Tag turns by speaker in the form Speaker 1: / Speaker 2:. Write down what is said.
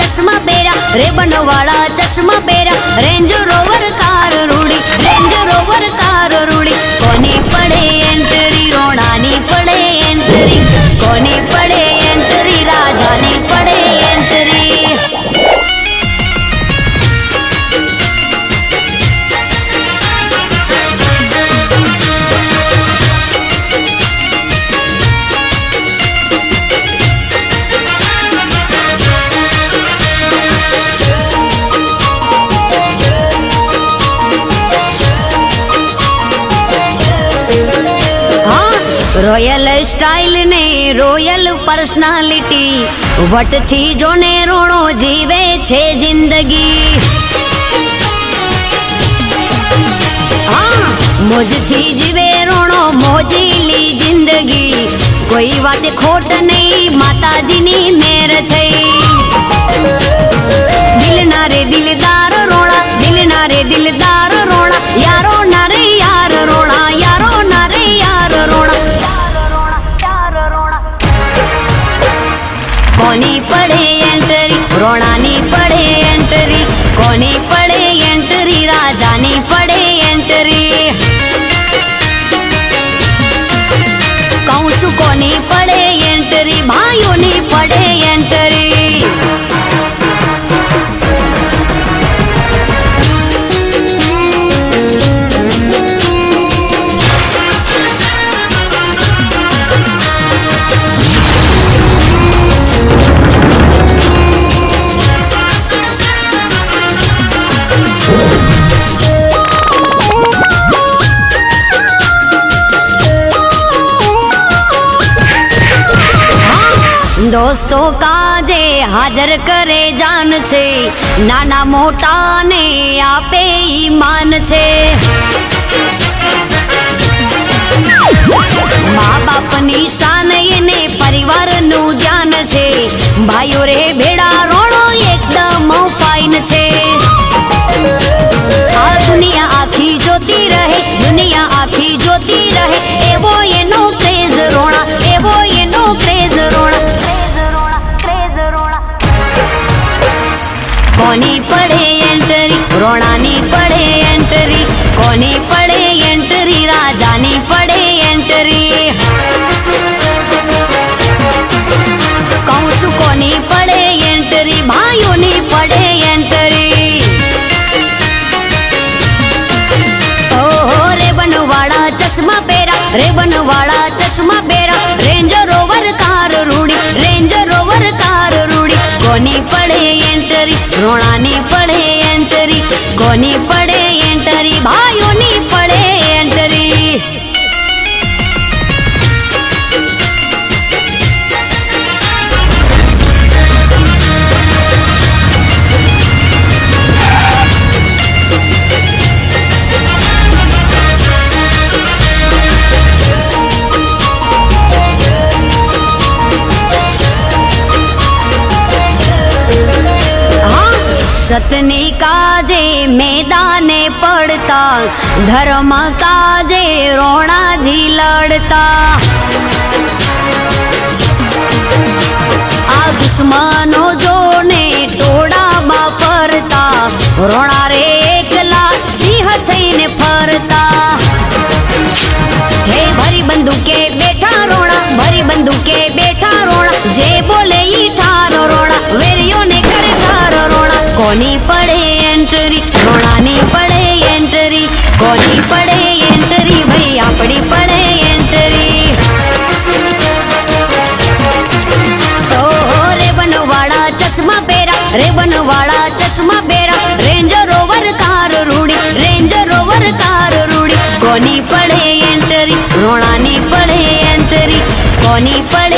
Speaker 1: चश्मा पेरा, रेबन वाला चश्मा पेरा, रेंज रोवर कार रूड़ी, रेंज रोवर कार रूड़ी। कोनी पड़े एंट्री, रोणानी पड़े एंट्री, कोनी पड़े एंट्री, राजानी पड़े एंट्री। रोयल स्टाइल ने रोयल पर्सनालिटी, वट थी जोने रोणो जीवे छे जिंदगी। हाँ मोज थी जीवे रोणो मोजीली जिंदगी, कोई बात खोट नहीं माताजी नी मेर थई। दिल ना रे दिलदार रोणा, दिल ना रे दिलदार रोणा, यारो ना रे यार रोणा, यारो ना रे यार रोणा। कोनी पड़े एंट्री, रोणानी पड़े एंट्री, कोनी पड़े एंट्री, राजानी पड़े एंट्री। कहूँ कोनी पड़े एंट्री, भाइयों ने पड़े एंट्री। दोस्तों काजे हाजर करे जान छे, नाना मोटा ने आपे ईमान छे। माँ बाप नी शान ने परिवार नु ध्यान छे, भाइयों रे भेड़ा रोणो एकदम फाइन छे। आ दुनिया आखी जोती रहे, दुनिया आखी जोती रहे, एवो एनो क्रेज रोणा, एवो एनो क्रेज रोणा। कोनी पड़े एंट्री, रोणानी पड़े एंट्री, कोनी पड़े एंट्री, राजानी पड़े एंट्री। कहूँ कोनी पड़े एंट्री, भाइयों ने पड़े एंट्री। ओहो रेबन वाला चश्मा पेरा, रेबन वाला चश्मा पेरा, रेंज रोवर कार रूड़ी, रेंज रोवर कार रूड़ी। कोनी पड़े एंट्री, रोणानी पड़े एंट्री, कोनी पड़े एंट्री, भाइयों ने पड़े एंट्री। सतनी काजे मैदाने पड़ता, धर्म काजे रोणा जी लड़ता। आ दुश्मनों जोने टोड़ा बा फरता, रोणा रे एकला सिंह थईने फरता। हे भरी बंदूके बैठा रोणा, भरी बंदूके बैठा रोणा, जे बोले ई ठार रोणा, वेरियों ने करे ठार रोणा। कोनी पड़े एंट्री, रोणानी पड़े एंट्री, कोनी पड़े एंट्री, भाई आपड़ी पड़े एंट्री। ओहो रेबन वाला चश्मा पेरा, रेबन वाला चश्मा पेरा, रेंज रोवर कार रूड़ी, रेंज रोवर कार रूड़ी। कोनी पड़े एंट्री, रोणानी पड़े एंट्री, कोनी पड़े